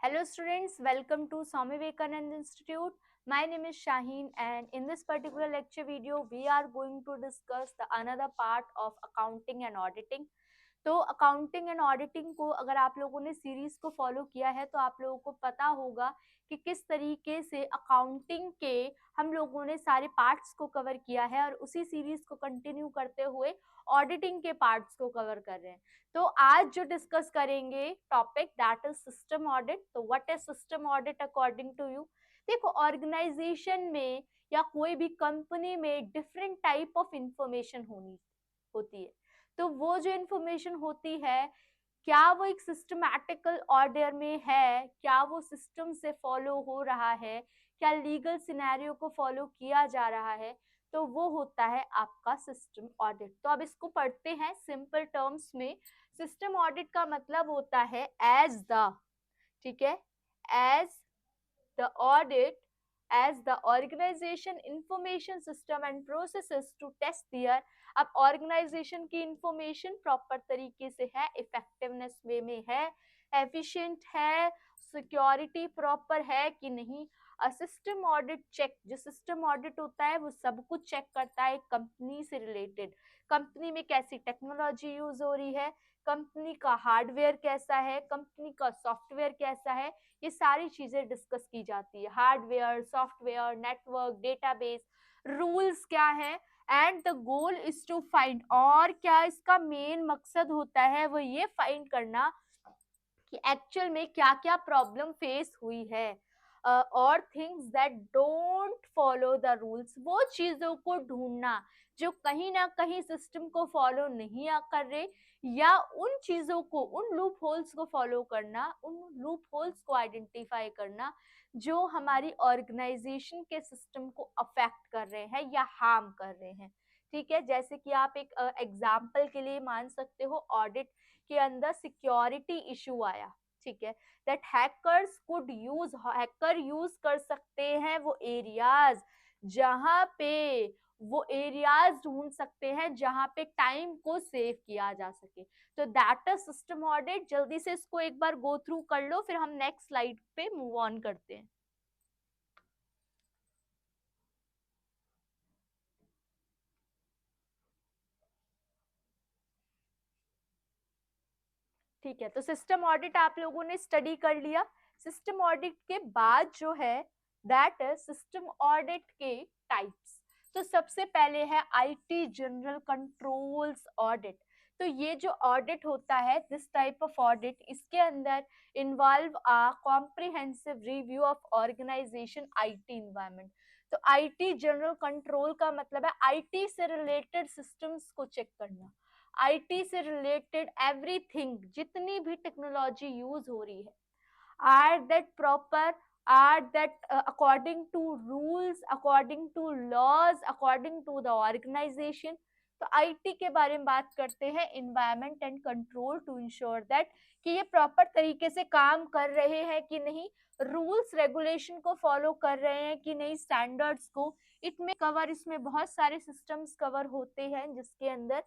Hello students, welcome to Swami Vivekananda Institute. My name is Shaheen and in this particular lecture video we are going to discuss the another part of accounting and auditing. तो accounting and auditing को अगर आप लोगों ने series को follow किया है तो आप लोगों को पता होगा कि किस तरीके से अकाउंटिंग के हम लोगों ने सारे पार्ट्स को कवर किया है और उसी सीरीज को कंटिन्यू करते हुए ऑडिटिंग के पार्ट्स को कवर कर रहे हैं। तो आज जो डिस्कस करेंगे topic that is system audit. तो what is system audit according to you? देखो, ऑर्गेनाइजेशन में या कोई भी कंपनी में डिफरेंट टाइप ऑफ इंफॉर्मेशन होती है। तो वो जो इंफॉर्मेशन होती है, क्या वो एक सिस्टमैटिकल ऑर्डर में है, क्या वो सिस्टम से फॉलो हो रहा है, क्या लीगल सिनेरियो को फॉलो किया जा रहा है, तो वो होता है आपका सिस्टम ऑडिट। तो अब इसको पढ़ते हैं सिंपल टर्म्स में। सिस्टम ऑडिट का मतलब होता है एज द, ठीक है, as the audit as the organization information system and processes to test their। अब ऑर्गेनाइजेशन की इंफॉर्मेशन प्रॉपर तरीके से है, इफेक्टिवनेस वे में है, एफिशिएंट है, सिक्योरिटी प्रॉपर है कि नहीं। सिस्टम ऑडिट चेक, जो सिस्टम ऑडिट होता है वो सब कुछ चेक करता है कंपनी से रिलेटेड। कंपनी में कैसी टेक्नोलॉजी यूज हो रही है, कंपनी का हार्डवेयर कैसा है, कंपनी का सॉफ्टवेयर कैसा है, ये सारी चीजें डिस्कस की जाती है। Hardware, software, network, database, rules क्या है, and the goal is to find, और क्या इसका मेन मकसद होता है वो ये फाइंड करना कि एक्चुअल में क्या क्या प्रॉब्लम फेस हुई है, और things that don't follow the rules, वो चीजों को ढूंढना जो कहीं ना कहीं सिस्टम को फॉलो नहीं कर रहे, या उन चीजों को, उन लूप होल्स को फॉलो करना, उन लूप होल्स को आइडेंटिफाई करना जो हमारी ऑर्गेनाइजेशन के सिस्टम को अफेक्ट कर रहे हैं या हार्म कर रहे हैं। ठीक है, जैसे कि आप एक एग्जाम्पल के लिए मान सकते हो, ऑडिट के अंदर सिक्योरिटी इशू आया, ठीक है, that hackers could use, hacker use कर सकते हैं वो एरियाज जहां पे, वो एरियाज ढूंढ सकते हैं जहां पे टाइम को सेव किया जा सके। तो दैट इज सिस्टम ऑडिट। जल्दी से इसको एक बार गो थ्रू कर लो, फिर हम नेक्स्ट स्लाइड पे मूव ऑन करते हैं। ठीक है, तो सिस्टम ऑडिट आप लोगों ने स्टडी कर लिया। सिस्टम ऑडिट के बाद जो है दैट इज सिस्टम ऑडिट के टाइप्स। तो सबसे पहले है आईटी जनरल कंट्रोल्स ऑडिट। तो ये जो ऑडिट होता है, दिस टाइप ऑफ ऑडिट, इसके अंदर involve a comprehensive review of organization IT environment. तो आईटी जनरल कंट्रोल का मतलब है आईटी से रिलेटेड सिस्टम्स को चेक करना, आईटी से रिलेटेड एवरीथिंग, जितनी भी टेक्नोलॉजी यूज हो रही है, are that proper, are that according to rules, according to laws, according to the organization. तो आईटी के बारे में बात करते हैं, environment and control to ensure that कि ये प्रॉपर तरीके से काम कर रहे हैं कि नहीं, रूल्स रेगुलेशन को फॉलो कर रहे हैं कि नहीं, स्टैंडर्ड्स को। इट में कवर, इसमें बहुत सारे सिस्टम्स कवर होते हैं जिसके अंदर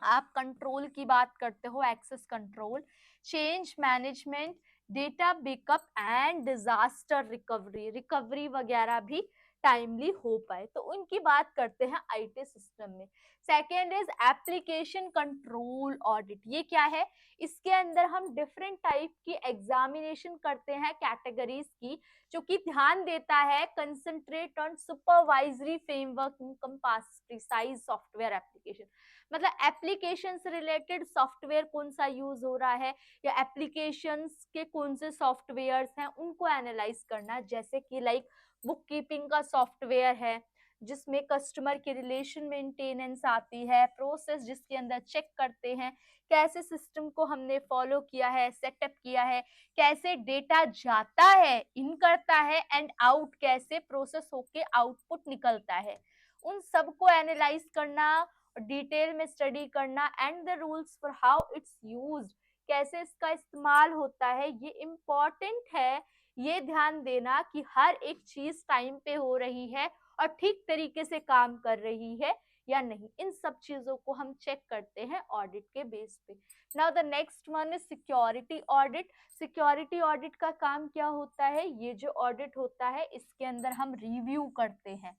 आप कंट्रोल की बात करते हो, access control, change management, data backup and disaster recovery, recovery वगैरह भी टाइमली हो पाए, तो उनकी बात करते हैं आईटी सिस्टम में। Second is application control audit. ये क्या है? इसके अंदर हम डिफरेंट टाइप की एग्जामिनेशन करते हैं कैटेगरीज की, जो कि ध्यान देता है concentrate on supervisory framework encompass precise software application. मतलब एप्लीकेशन से रिलेटेड सॉफ्टवेयर कौन सा यूज हो रहा है, या एप्लीकेशंस के कौन से सॉफ्टवेयर्स हैं उनको एनालाइज करना। जैसे कि लाइक बुक कीपिंग का सॉफ्टवेयर है जिसमें कस्टमर के रिलेशन मेंटेनेंस आती है, प्रोसेस जिसके अंदर चेक करते हैं कैसे सिस्टम को हमने फॉलो किया है, सेटअप किया है, कैसे डेटा जाता है, इन करता है, एंड आउट कैसे प्रोसेस होके आउटपुट निकलता है, उन सबको एनालाइज करना, डिटेल में स्टडी करना, and the rules for how it's used, कैसे इसका इस्तेमाल होता है, ये इम्पोर्टेंट है। ये ध्यान देना कि हर एक चीज टाइम पे हो रही है और ठीक तरीके से काम कर रही है, या नहीं, इन सब चीजों को हम चेक करते हैं ऑडिट के बेस पे। Now the next one is security audit. Security audit का काम क्या होता है? ये जो ऑडिट होता है इसके अंदर हम रिव्यू करते हैं।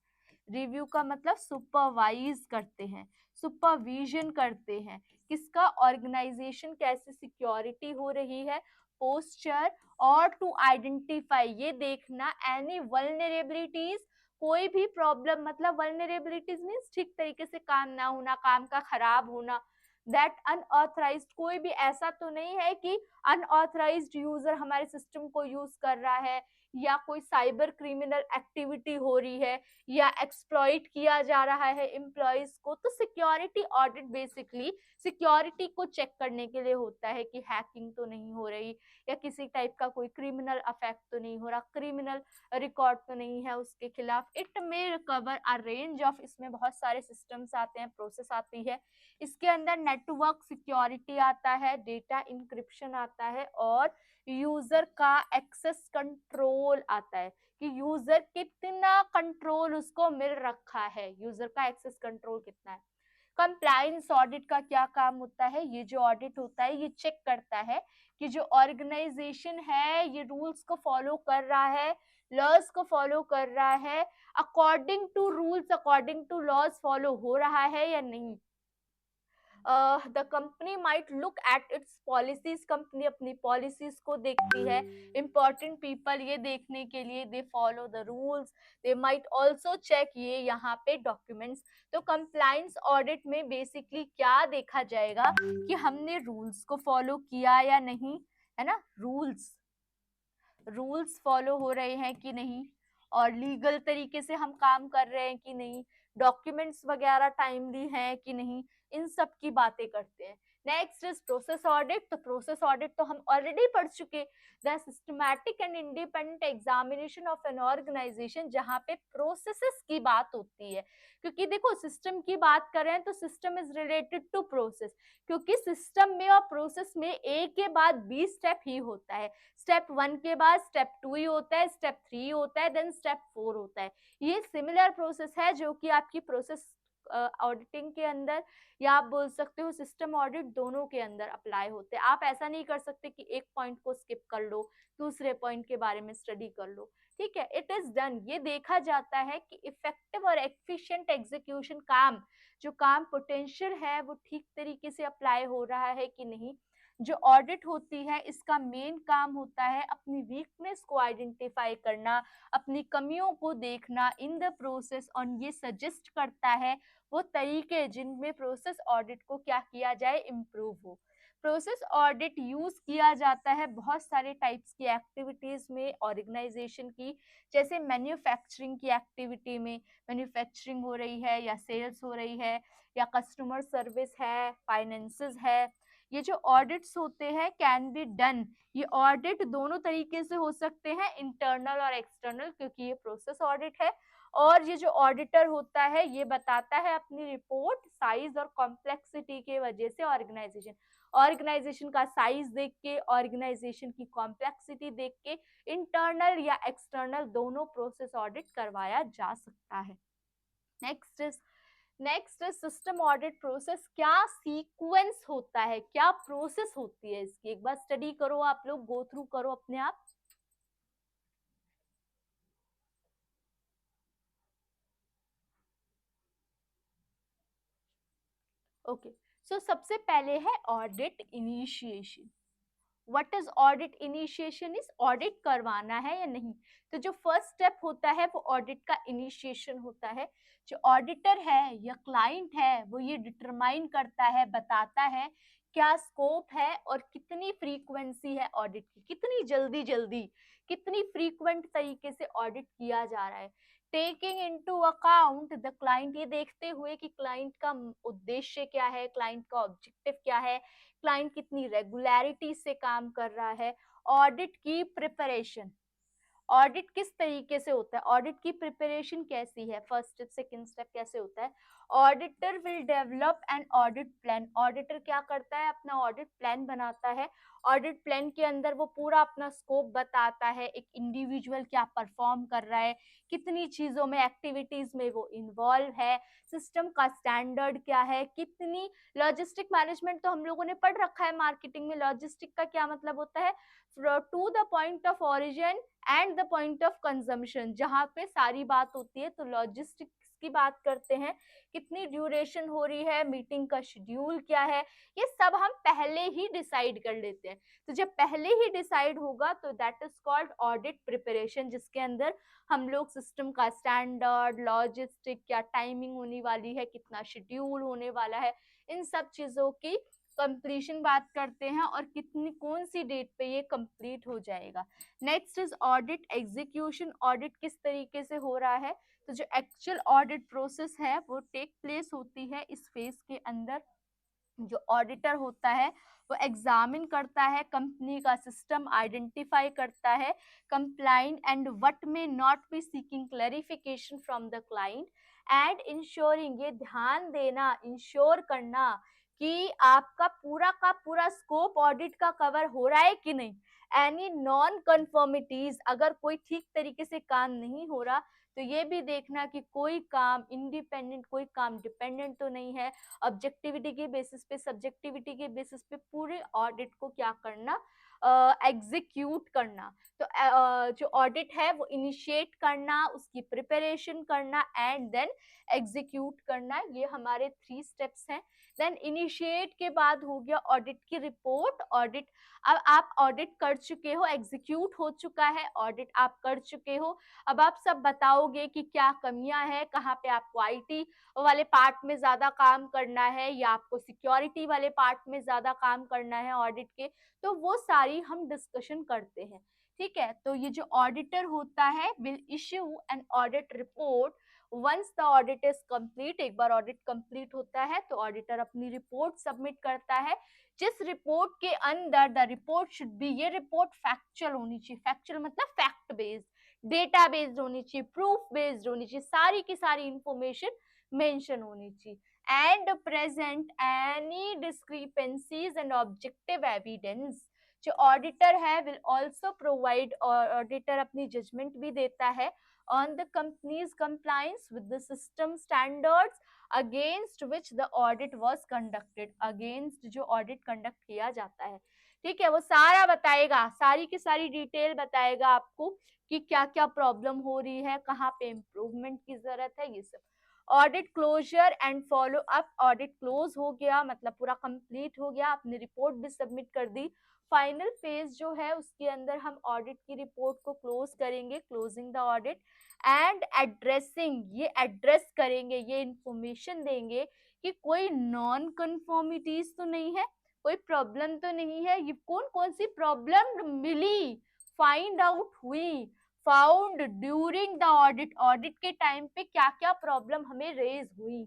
रिव्यू का मतलब सुपरवाइज करते हैं, सुपरविजन करते हैं, किसका? ऑर्गेनाइजेशन कैसे सिक्योरिटी हो रही है, पोस्चर, और टू आइडेंटिफाई, ये देखना एनी वल्नरेबिलिटीज, कोई भी प्रॉब्लम, मतलब वल्नरेबिलिटीज मीन्स ठीक तरीके से काम ना होना, काम का खराब होना, दैट अनऑथराइज्ड, कोई भी ऐसा तो नहीं है कि अनऑथराइज्ड यूजर हमारे सिस्टम को यूज कर रहा है, या कोई साइबर क्रिमिनल एक्टिविटी हो रही है, या एक्सप्लॉइट किया जा रहा है एम्प्लॉयज को। तो सिक्योरिटी ऑडिट बेसिकली सिक्योरिटी को चेक करने के लिए होता है कि हैकिंग तो नहीं हो रही, या किसी टाइप का कोई क्रिमिनल अफेक्ट तो नहीं हो रहा, क्रिमिनल रिकॉर्ड तो नहीं है उसके खिलाफ। It may recover a range of, इसमें बहुत सारे सिस्टम्स आते हैं, प्रोसेस आती है, इसके अंदर नेटवर्क सिक्योरिटी आता है, डेटा इंक्रिप्शन आता है, और यूजर का एक्सेस कंट्रोल आता है कि यूजर कितना कंट्रोल उसको मिल रखा है, यूजर का एक्सेस कंट्रोल कितना है। कंप्लायंस ऑडिट का क्या काम होता है? ये जो ऑडिट होता है ये चेक करता है कि जो ऑर्गेनाइजेशन है ये रूल्स को फॉलो कर रहा है, लॉज को फॉलो कर रहा है, according to rules, according to laws follow हो रहा है या नहीं। The company might look at its policies, company अपनी पॉलिसीज को देखती है, इंपॉर्टेंट पीपल ये देखने के लिए they follow the rules, they might also check ये यहाँ पे डॉक्यूमेंट्स। तो कंप्लायंस ऑडिट में बेसिकली क्या देखा जाएगा कि हमने रूल्स को फॉलो किया या नहीं, है ना, रूल्स फॉलो हो रहे हैं कि नहीं, और लीगल तरीके से हम काम कर रहे हैं कि नहीं, डॉक्यूमेंट्स वगैरह टाइमली हैं कि नहीं, इन सब की बातें करते हैं। Next is process audit. तो प्रोसेस ऑडिट तो हम ऑलरेडी पढ़ चुके, the systematic and independent examination of an organization, जहाँ पे प्रोसेसेस की बात होती है, क्योंकि देखो सिस्टम की बात करें तो system is related to process, क्योंकि सिस्टम में और प्रोसेस में एक के बाद 20 स्टेप ही होता है, स्टेप 1 के बाद स्टेप 2 ही होता है, स्टेप 3 होता है, देन स्टेप 4 होता है। ये सिमिलर प्रोसेस है जो कि आपकी प्रोसेस ऑडिटिंग के अंदर, या आप बोल सकते हो सिस्टम ऑडिट, दोनों के अंदर अप्लाई होते हैं। आप ऐसा नहीं कर सकते कि एक पॉइंट को स्किप कर लो, दूसरे पॉइंट के बारे में स्टडी कर लो, ठीक है। इट इज डन, ये देखा जाता है कि इफेक्टिव और एफिशिएंट एग्जीक्यूशन, काम जो काम पोटेंशियल है वो ठीक तरीके से अप्लाई हो रहा है कि नहीं। जो ऑडिट होती है इसका मेन काम होता है अपनी वीकनेस को आइडेंटिफाई करना, अपनी कमियों को देखना इन द प्रोसेस, और ये सजेस्ट करता है वो तरीके जिनमें प्रोसेस ऑडिट को क्या किया जाए, इम्प्रूव हो। प्रोसेस ऑडिट यूज किया जाता है बहुत सारे टाइप्स की एक्टिविटीज में ऑर्गेनाइजेशन की, जैसे मैन्युफैक्चरिंग की एक्टिविटी में, मैन्युफैक्चरिंग हो रही है या सेल्स हो रही है, या कस्टमर सर्विस है, फाइनेंसेस है, ये जो ऑडिट्स होते हैं कैन बी डन, ये ऑडिट दोनों तरीके से हो सकते हैं, इंटरनल और एक्सटर्नल, क्योंकि ये प्रोसेस ऑडिट है। और ये जो ऑडिटर होता है ये बताता है अपनी रिपोर्ट साइज और कॉम्प्लेक्सिटी के वजह से ऑर्गेनाइजेशन का साइज देख के, ऑर्गेनाइजेशन की कॉम्प्लेक्सिटी देख के इंटरनल या एक्सटर्नल दोनों प्रोसेस ऑडिट करवाया जा सकता है। Next is system audit process. क्या सीक्वेंस होता है, क्या प्रोसेस होती है इसकी, एक बार स्टडी करो, आप लोग गो थ्रू करो अपने आप। ओके, सो सबसे पहले है audit initiation. What is audit initiation? Is audit करवाना है या नहीं। तो जो फर्स्ट स्टेप होता है वो ऑडिट का इनिशिएशन होता है। जो ऑडिटर है या क्लाइंट है वो ये डिटरमाइन करता है, बताता है क्या स्कोप है और कितनी फ्रीक्वेंसी है ऑडिट की, कितनी जल्दी जल्दी, कितनी फ्रीक्वेंट तरीके से ऑडिट किया जा रहा है। Taking into account the client, ये देखते हुए कि क्लाइंट का उद्देश्य क्या है, क्लाइंट का ऑब्जेक्टिव क्या है, क्लाइंट कितनी रेगुलरिटी से काम कर रहा है। ऑडिट की प्रिपरेशन, ऑडिट किस तरीके से होता है, ऑडिट की प्रिपरेशन कैसी है, फर्स्ट स्टेप सेकंड स्टेप कैसे होता है। Auditor will develop an audit plan, auditor क्या करता है, अपना ऑडिट प्लान बनाता है, ऑडिट प्लान के अंदर वो पूरा अपना स्कोप बताता है, एक इंडिविजुअल क्या परफॉर्म कर रहा है, कितनी चीजों में एक्टिविटीज में वो इन्वॉल्व है, सिस्टम का स्टैंडर्ड क्या है, कितनी लॉजिस्टिक मैनेजमेंट तो हम लोगों ने पढ़ रखा है मार्केटिंग में। लॉजिस्टिक का क्या मतलब होता है, to the point of origin and the point of consumption, जहाँ पे सारी बात होती है। तो लॉजिस्टिक्स की बात करते हैं, कितनी ड्यूरेशन हो रही है, मीटिंग का शेड्यूल क्या है, ये सब हम पहले ही डिसाइड कर लेते हैं। तो जब पहले ही डिसाइड होगा तो that is called audit preparation, जिसके अंदर हम लोग सिस्टम का स्टैंडर्ड, लॉजिस्टिक, क्या टाइमिंग होने वाली है, कितना शेड्यूल होने वाला है, इन सब चीजों की कंप्लीशन बात करते हैं और कितनी कौन सी डेट पे ये कंप्लीट हो जाएगा। Next is audit execution. Audit किस तरीके से हो रहा है, तो जो एक्चुअल ऑडिट प्रोसेस है वो टेक प्लेस होती है इस फेज के अंदर। जो ऑडिटर होता है वो एग्जामिन करता है कंपनी का सिस्टम, आइडेंटिफाई करता है कंप्लाइंट एंड व्हाट में not be seeking clarification from the client and ensuring, ये ध्यान देना, इंश्योर करना कि आपका पूरा का पूरा स्कोप ऑडिट का कवर हो रहा है कि नहीं। एनी नॉन कन्फर्मिटीज, अगर कोई ठीक तरीके से काम नहीं हो रहा तो ये भी देखना कि कोई काम इंडिपेंडेंट, कोई काम डिपेंडेंट तो नहीं है। ऑब्जेक्टिविटी के बेसिस पे, सब्जेक्टिविटी के बेसिस पे पूरे ऑडिट को क्या करना, एग्जीक्यूट करना। तो जो ऑडिट है वो इनिशिएट करना, उसकी प्रिपरेशन करना एंड देन एग्जीक्यूट करना, ये हमारे 3 स्टेप्स हैं। देन इनिशिएट के बाद हो गया ऑडिट की रिपोर्ट। ऑडिट, अब आप ऑडिट कर चुके हो, एग्जीक्यूट हो चुका है, ऑडिट आप कर चुके हो, अब आप सब बताओगे कि क्या कमियां हैं, कहाँ पे आपको आईटी वाले पार्ट में ज्यादा काम करना है या आपको सिक्योरिटी वाले पार्ट में ज्यादा काम करना है ऑडिट के, तो वो सारी हम डिस्कशन करते हैं। ठीक है, तो ये जो ऑडिटर होता है will issue an audit report once the audit is complete. एक बार ऑडिट कंप्लीट होता है तो ऑडिटर अपनी रिपोर्ट सबमिट करता है, जिस रिपोर्ट के अंदर द रिपोर्ट शुड बी, ये रिपोर्ट फैक्चुअल होनी चाहिए। फैक्चुअल मतलब फैक्ट बेस्ड, डेटा बेस्ड होनी चाहिए, प्रूफ बेस्ड होनी चाहिए, सारी की सारी इंफॉर्मेशन मेंशन होनी चाहिए and present any discrepancies and objective evidence. जो ऑडिटर है विल आल्सो प्रोवाइड, ऑडिटर अपनी जजमेंट भी देता है on the companies compliance with the system standards against which the audit was conducted, against जो ऑडिट कंडक्ट किया जाता है। ठीक है, वो सारा बताएगा, सारी की सारी डिटेल बताएगा आपको कि क्या क्या प्रॉब्लम हो रही है, कहाँ पे इम्प्रूवमेंट की जरूरत है, ये सब। Audit closer and follow up, audit close हो गया मतलब पूरा कंप्लीट हो गया, आपने रिपोर्ट भी सबमिट कर दी। फाइनल फेज जो है उसके अंदर हम ऑडिट की रिपोर्ट को क्लोज करेंगे, closing the audit and addressing, ये एड्रेस करेंगे, ये इंफॉर्मेशन देंगे कि कोई नॉन कन्फॉर्मिटीज तो नहीं है, कोई प्रॉब्लम तो नहीं है, ये कौन कौन सी प्रॉब्लम मिली, फाइंड आउट हुई, found during the audit, audit के टाइम पे क्या क्या प्रॉब्लम हमें रेज हुई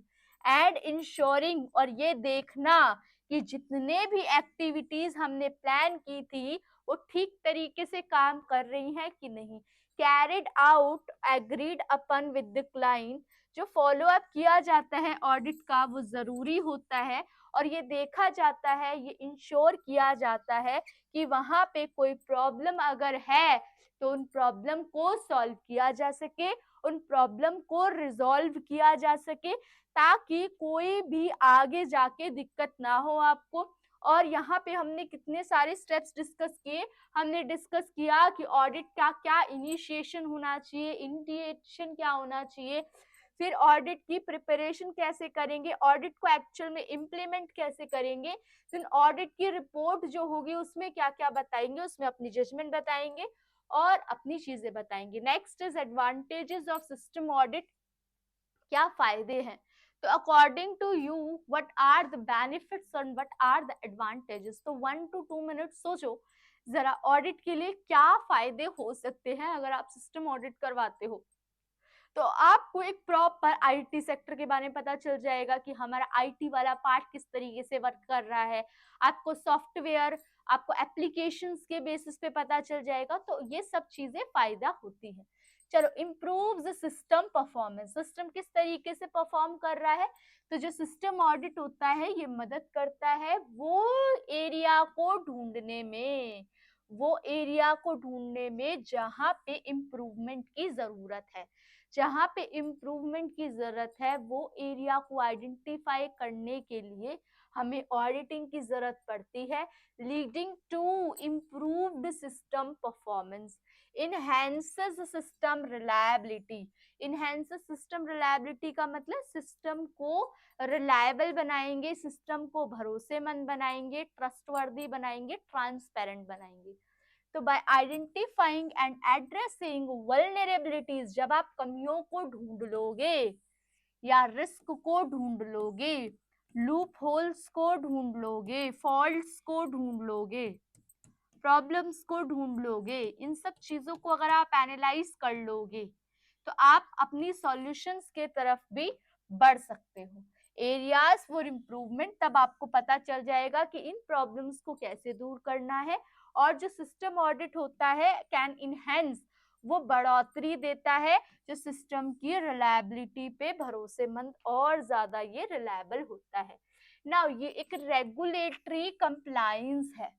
एंड इंश्योरिंग, और ये देखना कि जितने भी एक्टिविटीज हमने प्लान की थी वो ठीक तरीके से काम कर रही हैं कि नहीं। Carried out agreed upon with the client, जो फॉलो अप किया जाता है ऑडिट का वो जरूरी होता है और ये देखा जाता है, ये इंश्योर किया जाता है कि वहां पे कोई प्रॉब्लम अगर है तो उन प्रॉब्लम को सॉल्व किया जा सके, उन प्रॉब्लम को रिजॉल्व किया जा सके, ताकि कोई भी आगे जाके दिक्कत ना हो आपको। और यहाँ पे हमने कितने सारे स्टेप्स डिस्कस किए, हमने डिस्कस किया कि ऑडिट का क्या इनिशिएशन होना चाहिए, इनिशिएशन क्या होना चाहिए, फिर ऑडिट की प्रिपरेशन कैसे करेंगे, ऑडिट को एक्चुअल में इम्प्लीमेंट कैसे करेंगे, फिर ऑडिट की रिपोर्ट जो होगी उसमें क्या क्या बताएंगे, उसमें अपनी जजमेंट बताएंगे और अपनी चीजें बताएंगे। Next is advantages of system audit, क्या फायदे हैं। तो according to you what are the benefits and what are the advantages, तो 1 to 2 मिनट सोचो जरा, ऑडिट के लिए क्या फायदे हो सकते हैं अगर आप सिस्टम ऑडिट करवाते हो। तो आपको एक प्रॉपर आईटी सेक्टर के बारे में पता चल जाएगा कि हमारा आईटी वाला पार्ट किस तरीके से वर्क कर रहा है, आपको सॉफ्टवेयर, आपको एप्लीकेशंस के बेसिस पे पता चल जाएगा। तो ये सब चीजें फायदा होती है। चलो, improve the system performance, system किस तरीके से परफॉर्म कर रहा है, तो जो सिस्टम ऑडिट होता है ये मदद करता है वो एरिया को ढूंढने में, वो एरिया को ढूंढने में जहां पे इम्प्रूवमेंट की जरूरत है, जहां पे इम्प्रूवमेंट की जरूरत है वो एरिया को आइडेंटिफाई करने के लिए हमें ऑडिटिंग की जरूरत पड़ती है, leading to improved system performance, enhances system reliability. Enhances system reliability का मतलब सिस्टम को रिलायबल बनाएंगे, सिस्टम को भरोसेमंद बनाएंगे, ट्रस्टवर्दी बनाएंगे, ट्रांसपेरेंट बनाएंगे। तो bye identifying and addressing vulnerabilities, जब आप कमियों को ढूंढ लोगे या रिस्क को ढूंढ लोगे, लूप होल्स को ढूंढ लोगे, फॉल्ट्स को ढूंढ लोगे, प्रॉब्लम्स को ढूंढ लोगे, इन सब चीजों को अगर आप एनालाइज कर लोगे तो आप अपनी सॉल्यूशंस के तरफ भी बढ़ सकते हो। एरियाज फॉर इम्प्रूवमेंट, तब आपको पता चल जाएगा कि इन प्रॉब्लम्स को कैसे दूर करना है। और जो सिस्टम ऑडिट होता है कैन इनहेंस, वो बढ़ोतरी देता है जो सिस्टम की रिलायबिलिटी पे, भरोसेमंद और ज्यादा ये रिलायबल होता है। नाउ ये एक रेगुलेटरी कंप्लायंस है,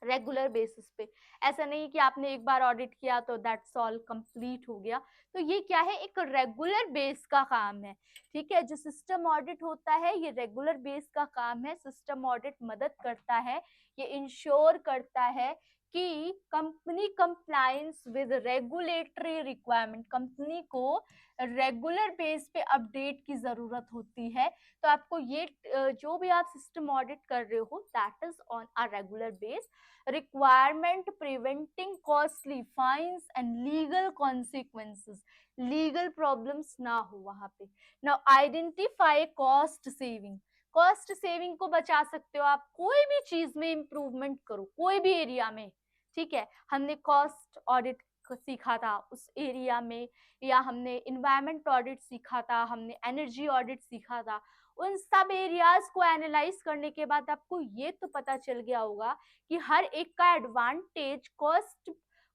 रेगुलर बेसिस पे, ऐसा नहीं कि आपने एक बार ऑडिट किया तो दैट्स ऑल कंप्लीट हो गया। तो ये क्या है, एक रेगुलर बेस का काम है, ठीक है। जो सिस्टम ऑडिट होता है ये रेगुलर बेस का काम है। सिस्टम ऑडिट मदद करता है, ये इंश्योर करता है कि company compliance with regulatory requirement, company को रेगुलर बेस पे अपडेट की जरूरत होती है। तो आपको ये जो भी आप सिस्टम ऑडिट कर रहे हो that is on a regular base, requirement preventing costly fines and legal consequences, legal problems ना हो वहां पे। now identify cost saving, cost saving को बचा सकते हो आप, कोई भी चीज में इंप्रूवमेंट करो, कोई भी एरिया में, ठीक है। हमने कॉस्ट ऑडिट सीखा था उस एरिया में, या हमने इन्वायरमेंट ऑडिट सीखा था, हमने एनर्जी ऑडिट सीखा था, उन सब एरियाज को एनालाइज करने के बाद आपको ये तो पता चल गया होगा कि हर एक का एडवांटेज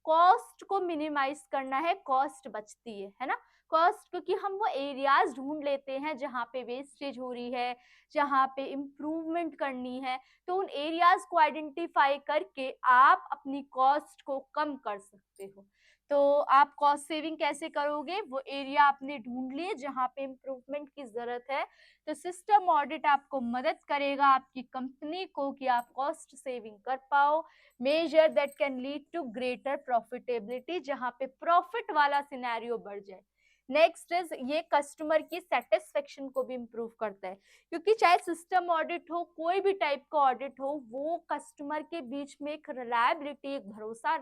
कॉस्ट को मिनिमाइज करना है, कॉस्ट बचती है ना। कॉस्ट, क्योंकि हम वो एरियाज ढूंढ लेते हैं जहाँ पे वेस्टेज हो रही है, जहाँ पे इम्प्रूवमेंट करनी है, तो उन एरियाज को आइडेंटिफाई करके आप अपनी कॉस्ट को कम कर सकते हो। तो आप कॉस्ट सेविंग कैसे करोगे, वो एरिया आपने ढूंढ लिए जहाँ पे इम्प्रूवमेंट की जरूरत है, तो सिस्टम ऑडिट आपको मदद करेगा आपकी कंपनी को कि आप कॉस्ट सेविंग कर पाओ, measure that can lead to greater profitability, जहां पे प्रॉफिट वाला सिनेरियो बढ़ जाए। नेक्स्ट इज ये कस्टमर की सेटिस्फेक्शन को भी इम्प्रूव करता है, क्योंकि चाहे सिस्टम ऑडिट हो, कोई भी टाइप का ऑडिट हो, वो कस्टमर के बीच में एक रिलायबिलिटी, एक भरोसा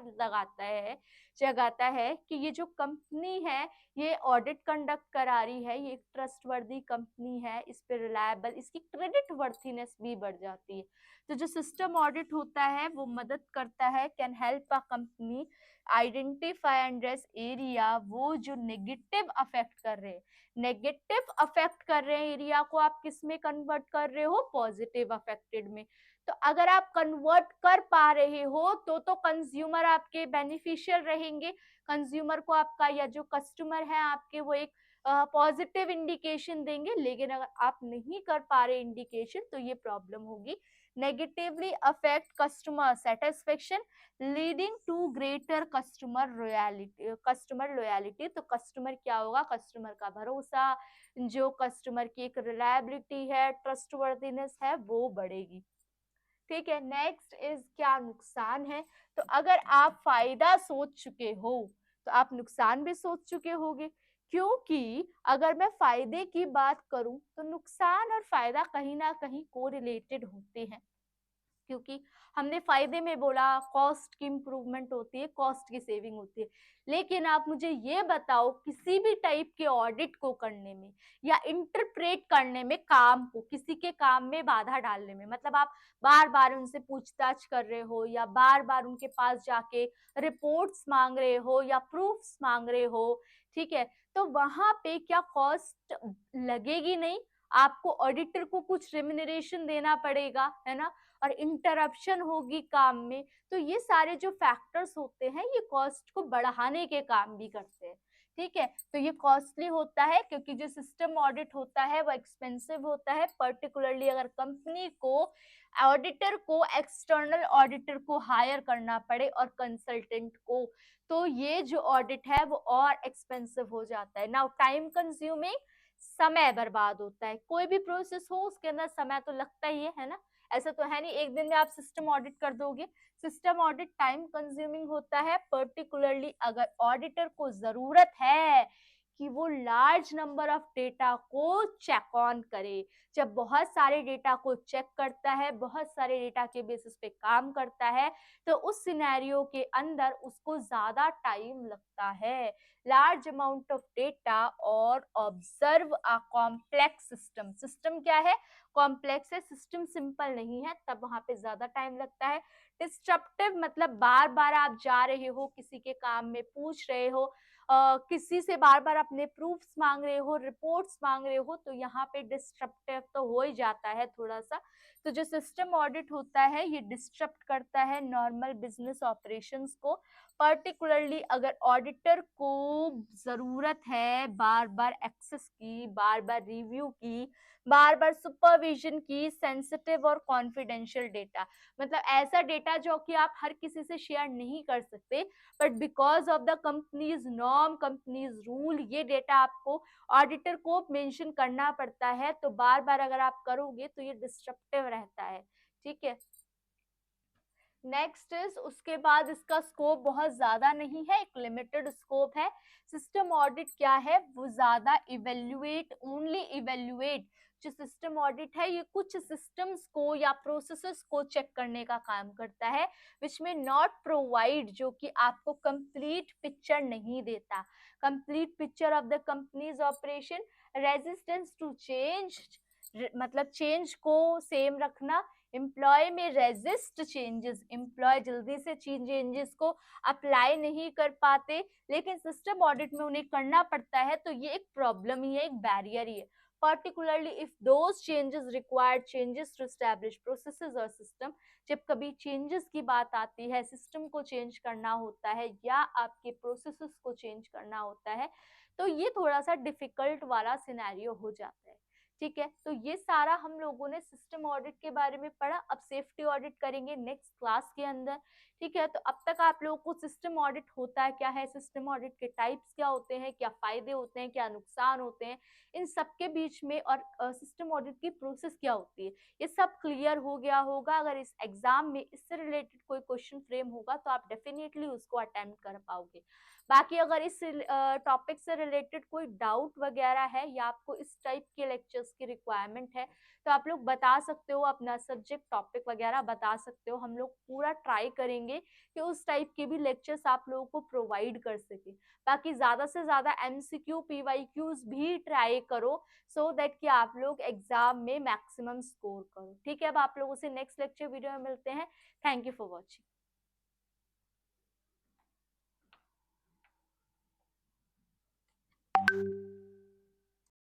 जगाता है कि ये जो कंपनी है ये ऑडिट कंडक्ट करा रही है, ये एक ट्रस्टवर्दी कंपनी है, इस पे रिलायबल, इसकी क्रेडिट वर्थीनेस भी बढ़ जाती है। तो जो सिस्टम ऑडिट होता है वो मदद करता है, can help a company identify and address area, वो जो नेगेटिव अफेक्ट कर रहे हैं, नेगेटिव अफेक्ट कर रहे हैं एरिया को, आप किस में कन्वर्ट कर रहे हो, पॉजिटिव अफेक्टेड में। तो अगर आप कन्वर्ट कर पा रहे हो तो कंज्यूमर आपके बेनिफिशियल रहेंगे, कंज्यूमर को आपका या जो कस्टमर है आपके वो एक पॉजिटिव इंडिकेशन देंगे। लेकिन अगर आप नहीं कर पा रहे इंडिकेशन तो ये प्रॉब्लम होगी, negatively affect customer satisfaction, leading to greater customer loyalty. तो कस्टमर क्या होगा, कस्टमर का भरोसा, जो कस्टमर की एक रिलायबिलिटी है, ट्रस्टवर्दीनेस है, वो बढ़ेगी, ठीक है। नेक्स्ट इज क्या नुकसान है, तो अगर आप फायदा सोच चुके हो तो आप नुकसान भी सोच चुके होगे, क्योंकि अगर मैं फायदे की बात करूं तो नुकसान और फायदा कहीं ना कहीं कोरिलेटेड होते हैं, क्योंकि हमने फायदे में बोला कॉस्ट की इंप्रूवमेंट होती है, कॉस्ट की सेविंग होती है। लेकिन आप मुझे ये बताओ, किसी भी टाइप के ऑडिट को करने में या इंटरप्रेट करने में, काम को किसी के काम में बाधा डालने में, मतलब आप बार बार उनसे पूछताछ कर रहे हो या बार बार उनके पास जाके रिपोर्ट्स मांग रहे हो या प्रूफ्स मांग रहे हो, ठीक है, तो वहां पे क्या कॉस्ट लगेगी नहीं, आपको ऑडिटर को कुछ रेम्यूनरेशन देना पड़ेगा, है ना। और इंटरप्शन होगी काम में, तो ये सारे जो फैक्टर्स होते हैं ये कॉस्ट को बढ़ाने के काम भी करते हैं। ठीक है, तो ये कॉस्टली होता है क्योंकि जो सिस्टम ऑडिट होता है वो एक्सपेंसिव होता है, पर्टिकुलरली अगर कंपनी को ऑडिटर को एक्सटर्नल ऑडिटर को हायर करना पड़े और कंसल्टेंट को, तो ये जो ऑडिट है वो और एक्सपेंसिव हो जाता है। नाउ टाइम कंज्यूमिंग, समय बर्बाद होता है। कोई भी प्रोसेस हो उसके अंदर समय तो लगता ही है ना, ऐसा तो है नहीं एक दिन में आप सिस्टम ऑडिट कर दोगे। सिस्टम ऑडिट टाइम कंज्यूमिंग होता है, पर्टिकुलरली अगर ऑडिटर को जरूरत है कि वो लार्ज नंबर ऑफ डेटा को चेक ऑन करे। जब बहुत सारे डेटा को चेक करता है, बहुत सारे डेटा के बेसिस पे काम करता है, तो उस सिनेरियो के अंदर उसको ज्यादा टाइम लगता है। लार्ज अमाउंट ऑफ डेटा और observe a complex system. System क्या है? कॉम्प्लेक्स है, सिस्टम सिंपल नहीं है, तब वहां पे ज्यादा टाइम लगता है। डिस्ट्रप्टिव मतलब बार बार आप जा रहे हो किसी के काम में, पूछ रहे हो, किसी से बार बार अपने प्रूफ्स मांग रहे हो, रिपोर्ट्स मांग रहे हो, तो यहाँ पे डिस्ट्रप्टिव तो हो ही जाता है थोड़ा सा। तो जो सिस्टम ऑडिट होता है ये डिस्टर्ब करता है नॉर्मल बिजनेस ऑपरेशंस को, पर्टिकुलरली अगर ऑडिटर को जरूरत है बार बार एक्सेस की, बार बार रिव्यू की, बार बार सुपरविजन की सेंसिटिव और कॉन्फिडेंशियल डेटा, मतलब ऐसा डेटा जो कि आप हर किसी से शेयर नहीं कर सकते, but because of the companies norm, companies rule, ये डेटा आपको ऑडिटर को मेंशन करना पड़ता है, तो बार बार अगर आप करोगे तो ये डिस्ट्रप्टिव रहता है। ठीक है, नेक्स्ट इज, उसके बाद इसका स्कोप बहुत ज्यादा नहीं है, एक लिमिटेड स्कोप है। सिस्टम ऑडिट क्या है? वो ज्यादा इवेल्युएट, ओनली इवेल्युएट, जो सिस्टम ऑडिट है ये कुछ सिस्टम्स को या प्रोसेसेस को चेक करने का काम करता है, विच में नॉट प्रोवाइड, जो कि आपको कंप्लीट पिक्चर नहीं देता। Complete picture of the company's operation, resistance to change, मतलब चेंज को सेम रखना, एम्प्लॉय में रेजिस्ट चेंजेस, एम्प्लॉय जल्दी से चेंजेस को अप्लाई नहीं कर पाते, लेकिन सिस्टम ऑडिट में उन्हें करना पड़ता है, तो ये एक प्रॉब्लम ही है, एक बैरियर ही है। Particularly if those changes required changes to establish processes और सिस्टम, जब कभी चेंजेस की बात आती है, सिस्टम को चेंज करना होता है या आपके प्रोसेसेस को चेंज करना होता है, तो ये थोड़ा सा डिफिकल्ट वाला सिनेरियो हो जाता है। ठीक है, तो ये सारा हम लोगों ने सिस्टम ऑडिट के बारे में पढ़ा। अब सेफ्टी ऑडिट करेंगे नेक्स्ट क्लास के अंदर। ठीक है, तो अब तक आप लोगों को सिस्टम ऑडिट होता है क्या है, सिस्टम ऑडिट के टाइप्स क्या होते हैं, क्या फायदे होते हैं, क्या नुकसान होते हैं, इन सब के बीच में, और सिस्टम ऑडिट की प्रोसेस क्या होती है, ये सब क्लियर हो गया होगा। अगर इस एग्जाम में इससे रिलेटेड कोई क्वेश्चन फ्रेम होगा तो आप डेफिनेटली उसको अटेम्प्ट कर पाओगे। बाकी अगर इस टॉपिक से रिलेटेड कोई डाउट वगैरह है या आपको इस टाइप के लेक्चर्स की रिक्वायरमेंट है, तो आप लोग बता सकते हो, अपना सब्जेक्ट टॉपिक वगैरह बता सकते हो। हम लोग पूरा ट्राई करेंगे कि उस टाइप के भी लेक्चर्स आप लोगों को प्रोवाइड कर सके। बाकी ज्यादा से ज्यादा एमसीक्यू पीवाईक्यूज भी ट्राई करो, सो दैट कि आप लोग एग्जाम में मैक्सिमम स्कोर करो। ठीक है, अब आप लोगों से नेक्स्ट लेक्चर वीडियो में मिलते हैं। Thank you for watching.